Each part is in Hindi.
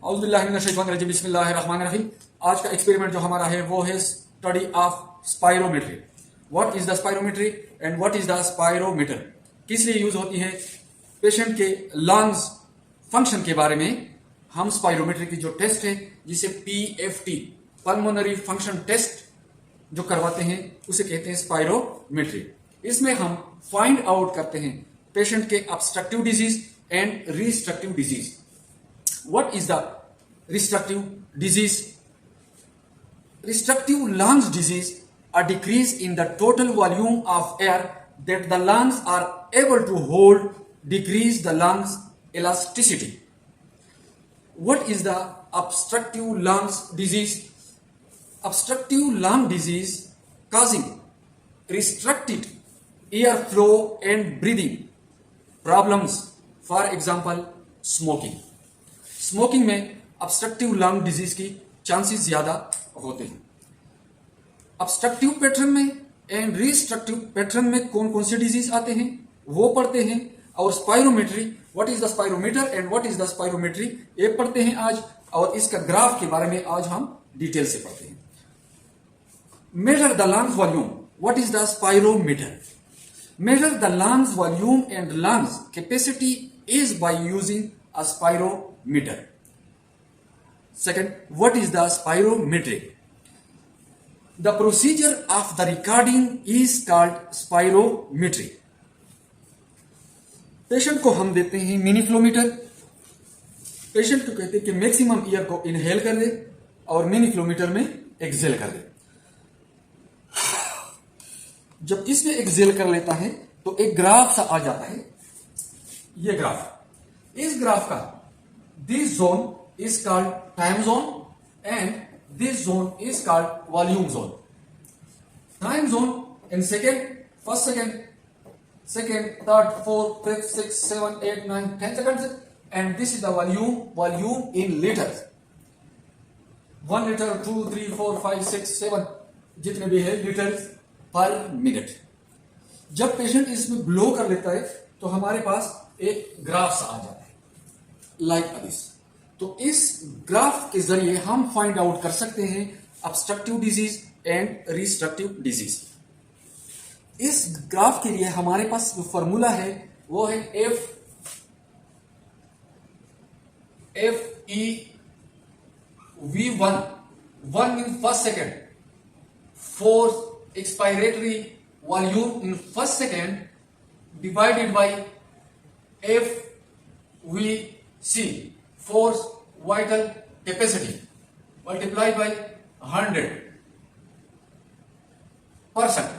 औज़ुबिल्लाहिमिनश्शैतानिर्रजीम बिस्मिल्लाहिर्रहमानिर्रहीम। आज का एक्सपेरिमेंट जो हमारा है वो है study of spirometry. What is the spirometry and what is the spirometer, किस लिए यूज होती है? पेशेंट के लंग्स फंक्शन के बारे में हम स्पायरोमेट्री की जो टेस्ट है जिसे PFT पल्मोनरी फंक्शन टेस्ट जो करवाते हैं उसे कहते हैं स्पायरोमेट्री। इसमें हम फाइंड आउट करते हैं पेशेंट के obstructive disease and restrictive disease. What is the restrictive disease? Restrictive lungs disease, a decrease in the total volume of air that the lungs are able to hold, decrease the lungs elasticity. What is the obstructive lungs disease? Obstructive lung disease causing restricted airflow and breathing problems. For example, smoking. Smoking में ऑब्स्ट्रक्टिव लंग डिजीज की चांसेस ज्यादा होते हैं। ऑब्स्ट्रक्टिव पैटर्न में एंड रिस्ट्रक्टिव पैटर्न में कौन कौन से डिजीज आते हैं वो पढ़ते हैं। और spirometry, what is the spirometer and what is the spirometry, ये पढ़ते हैं आज। और इसका ग्राफ के बारे में आज हम डिटेल से पढ़ते हैं। Measure the lungs volume, what is the spirometer? Measure the lungs volume and lungs capacity is by using a spirometer. Second, what is the spirometry? The procedure of the recording is called spirometry. Patient को हम देते हैं मिनी फ्लोमीटर। पेशेंट को कहते हैं कि मैक्सिमम एयर को इनहेल कर दे और मिनी फ्लोमीटर में एक्सेल कर दे। जब इसमें एक्सेल कर लेता है तो एक ग्राफ सा आ जाता है, ये ग्राफ। इस ग्राफ का this zone is called time zone and this zone is called volume zone. Time zone in second, first second, third, fourth, fifth, six, 7, 8, 9, 10 second and this is the volume in litres. 1 litre, 2, 3, 4, 5, 6, 7 जितने भी है लीटर्स पर मिनट। जब पेशेंट इसमें ब्लो कर लेता है तो हमारे पास एक ग्राफ सा आ जाता है लाइक दिस। तो इस ग्राफ के जरिए हम फाइंड आउट कर सकते हैं obstructive disease and restrictive disease. इस ग्राफ के लिए हमारे पास जो फॉर्मूला है वो है FeV1, 1 in first second, force expiratory volume in first second divided by FVC, force vital capacity, multiplied by 100%।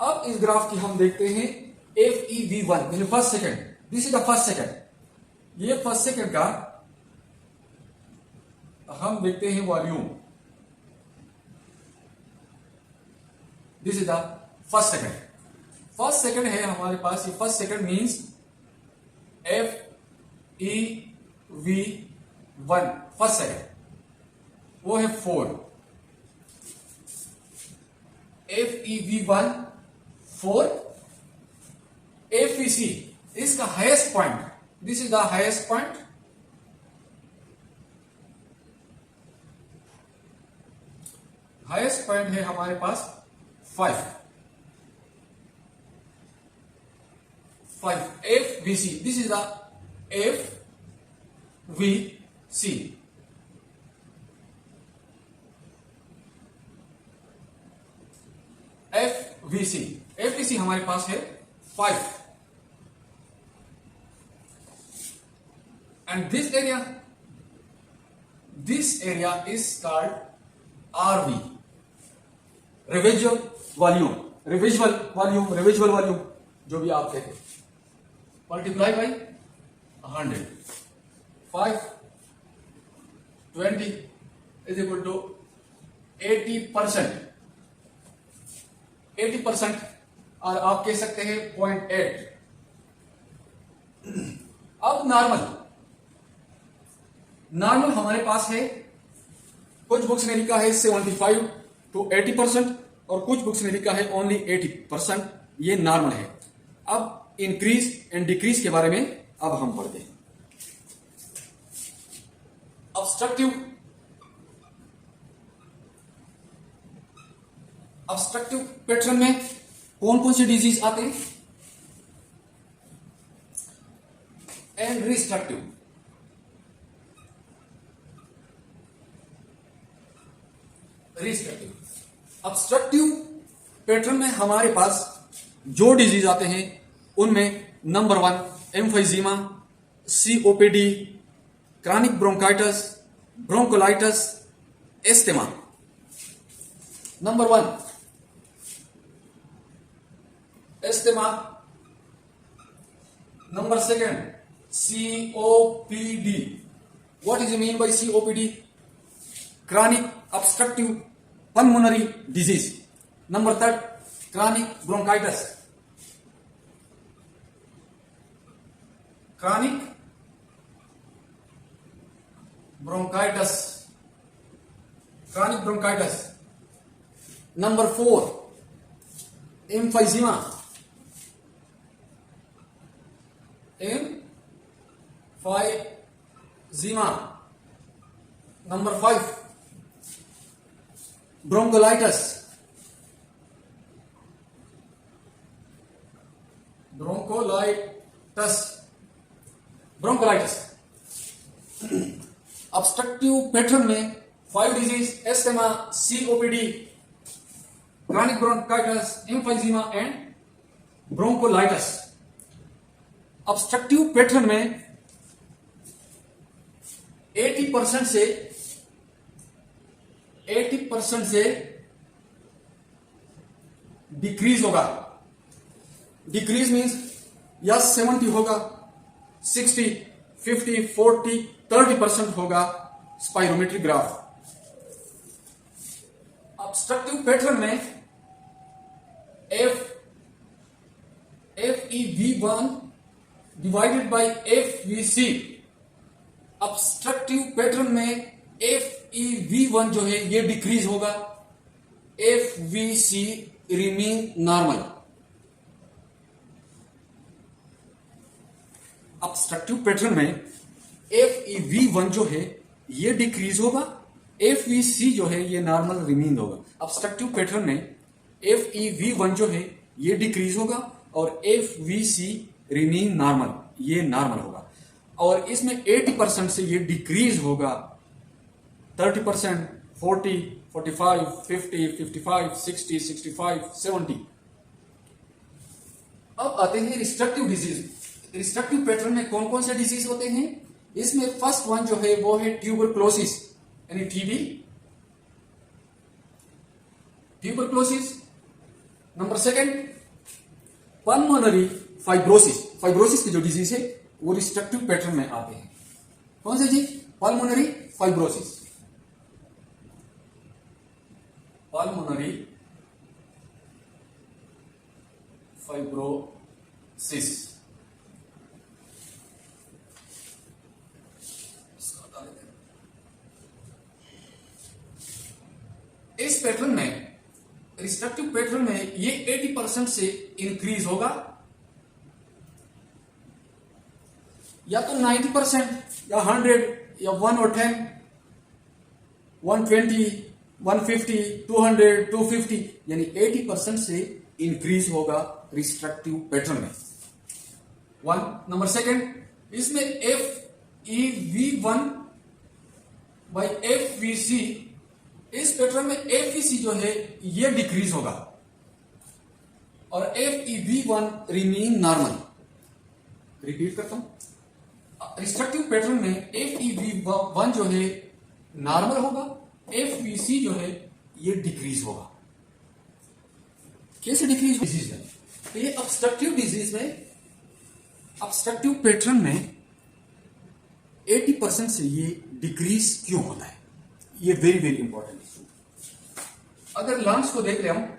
अब इस ग्राफ की हम देखते हैं FeV1 in first second. This is the first second. ये फर्स्ट सेकेंड का हम देखते हैं volume. This is the first second. First second है हमारे पास, ये first second means FeV1 first second, वो है 4। FeV1 4। FVC इसका highest point, this is the highest point. Highest point है हमारे पास 5 FVC, this is the FVC। FVC हमारे पास है 5 and this area is called RV, residual volume, जो भी आप कहते हैं, multiply by 100। 5 20 is equal to 80%, और आप कह सकते हैं 0.8। अब नॉर्मल हमारे पास है, कुछ बुक्स ने लिखा है 75 to 80% और कुछ बुक्स ने लिखा है ओनली 80%। ये नॉर्मल है। अब इंक्रीज एंड डिक्रीज के बारे में अब हम पढ़ते हैं। ऑब्स्ट्रक्टिव पैटर्न में कौन कौन से डिजीज आते हैं? एंड रिस्ट्रक्टिव। ऑब्स्ट्रक्टिव पैटर्न में हमारे पास जो डिजीज आते हैं उनमें number 1 emphysema, COPD, chronic bronchitis, bronchiolitis, asthma. Number 1 asthma. Number 2 COPD. What is mean by COPD? Chronic obstructive pulmonary disease. Number 3 chronic bronchitis. Chronic bronchitis. Chronic bronchitis. Number 4 emphysema. Emphysema. Number 5 bronchiolitis. Bronchiolitis. Obstructive pattern में 5 disease asthma, COPD, chronic bronchitis, emphysema and bronchiolitis. Obstructive pattern में 80% से डिक्रीज होगा। डिक्रीज मीन्स या 70 होगा, 60, 50, 40, 30% होगा स्पाइरोमेट्री ग्राफ। ऑब्स्ट्रक्टिव पैटर्न में FEV1 divided by FVC। Obstructive pattern में FEV1 जो है ये डिक्रीज होगा, FVC remain normal. Obstructive pattern में FEV1 जो है ये डिक्रीज होगा, FVC जो है ये नॉर्मल रिमेन होगा। ऑब्स्ट्रक्टिव पैटर्न में FEV1 जो है ये डिक्रीज होगा और FVC रिमेन नॉर्मल, ये नॉर्मल होगा। और इसमें 80% से ये डिक्रीज होगा, 30%, 40, 45, 50, 55, 60, 65, 70। अब आते हैं रिस्ट्रक्टिव डिजीज। रिस्ट्रक्टिव पैटर्न में कौन कौन से डिजीज होते हैं? इसमें फर्स्ट वन जो है वो है ट्यूबरक्लोसिस यानी TB, tuberculosis. Number 2 pulmonary fibrosis. Fibrosis की जो डिजीज है वो रिस्ट्रक्टिव पैटर्न में आते हैं। कौन से जी? Pulmonary fibrosis. Pulmonary fibrosis. इस पैटर्न में, रिस्ट्रक्टिव पैटर्न में ये 80% से इंक्रीज होगा या तो 90% या 100 या 1 और 10, 120, 150, 200, 250 यानी 80% से इंक्रीज होगा रिस्ट्रक्टिव पैटर्न में। नंबर 2 इसमें FEV1 बाय FVC। इस पैटर्न में FVC जो है ये डिक्रीज होगा और FEV1 रिमेन नॉर्मल। रिपीट करता हूं, रिस्ट्रक्टिव पैटर्न में FEV1 जो है नॉर्मल होगा, FVC जो है ये डिक्रीज होगा। कैसे डिक्रीज डिजीज है? तो ये ऑब्स्ट्रक्टिव डिजीज में, ऑब्स्ट्रक्टिव पैटर्न में 80% से ये डिक्रीज क्यों होता है? ये वेरी वेरी इंपॉर्टेंट इशू। अगर लंग्स को देख रहे हम,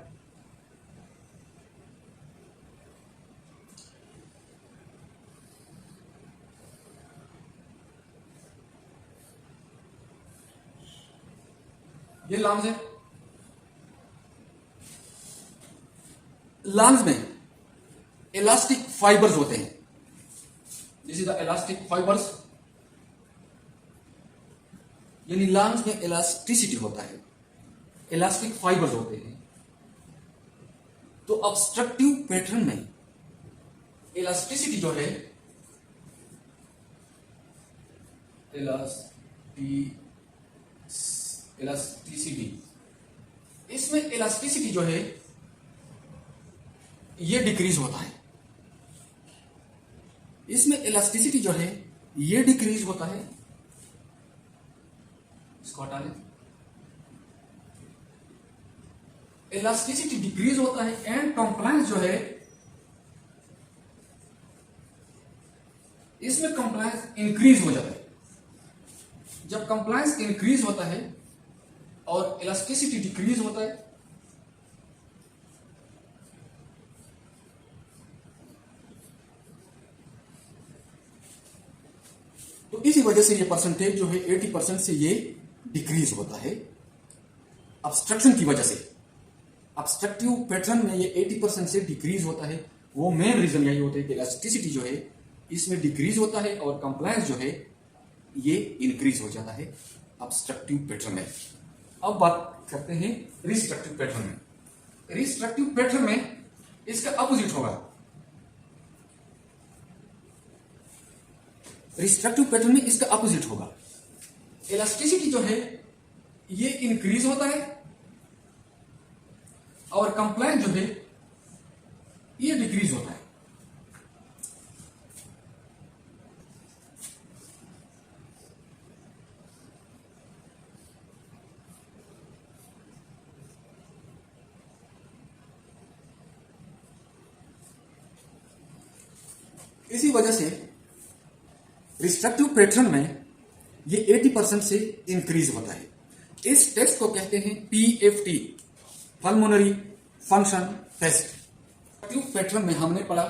ये लंग्स है। लंग्स में इलास्टिक फाइबर्स होते हैं। This is the elastic fibres. यानी लंग्स में इलास्टिसिटी होता है, इलास्टिक फाइबर्स होते हैं। तो ऑब्स्ट्रक्टिव पैटर्न में इलास्टिसिटी जो है, इलास्टिसिटी, इसमें इलास्टिसिटी जो है ये डिक्रीज होता है, इसमें इलास्टिसिटी जो है ये डिक्रीज होता है। इसको हटा लें। इलास्टिसिटी डिक्रीज होता है एंड कंप्लायंस जो है, इसमें कंप्लायंस इंक्रीज हो जाता है। जब कंप्लायंस इंक्रीज होता है और इलास्टिसिटी डिक्रीज होता है, तो इसी वजह से ये परसेंटेज जो है 80% से ये डिक्रीज होता है ऑब्स्ट्रक्शन की वजह से। ऑब्स्ट्रक्टिव पैटर्न में ये 80% से डिक्रीज होता है। वो मेन रीजन यही होता है कि इलास्टिसिटी जो है इसमें डिक्रीज होता है और कंप्लायंस जो है ये इंक्रीज हो जाता है ऑब्स्ट्रक्टिव पैटर्न में। अब बात करते हैं रिस्ट्रक्टिव पैटर्न में। रिस्ट्रक्टिव पैटर्न में इसका अपोजिट होगा। रिस्ट्रक्टिव पैटर्न में इसका अपोजिट होगा। इलास्टिसिटी जो है ये इंक्रीज होता है और कंप्लायंस जो है ये डिक्रीज होता है। इसी वजह से रिस्ट्रक्टिव पैटर्न में ये 80% से इंक्रीज होता है। इस टेस्ट को कहते हैं PFT, pulmonary function test. Restrictive pattern में हमने पढ़ा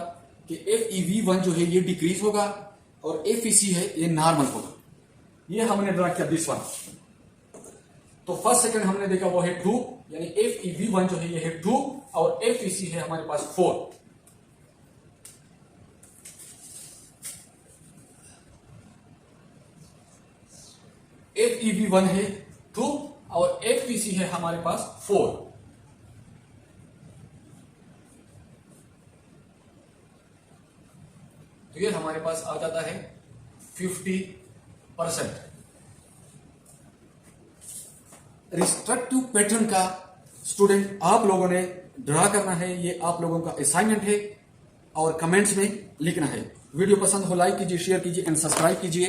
कि FEV1 जो है ये डिक्रीज होगा और FEC है ये नॉर्मल होगा। ये हमने ड्रा किया दिस वन। तो फर्स्ट सेकंड हमने देखा वो है 2, यानी FEV1 जो है ये है 2 और FEC है हमारे पास 4। FEV1 है 2 और FEC है हमारे पास 4। तो ये हमारे पास आ जाता है 50%। रिस्ट्रक्टिव पैटर्न का स्टूडेंट आप लोगों ने ड्रा करना है, ये आप लोगों का असाइनमेंट है और कमेंट्स में लिखना है। वीडियो पसंद हो लाइक कीजिए, शेयर कीजिए एंड सब्सक्राइब कीजिए।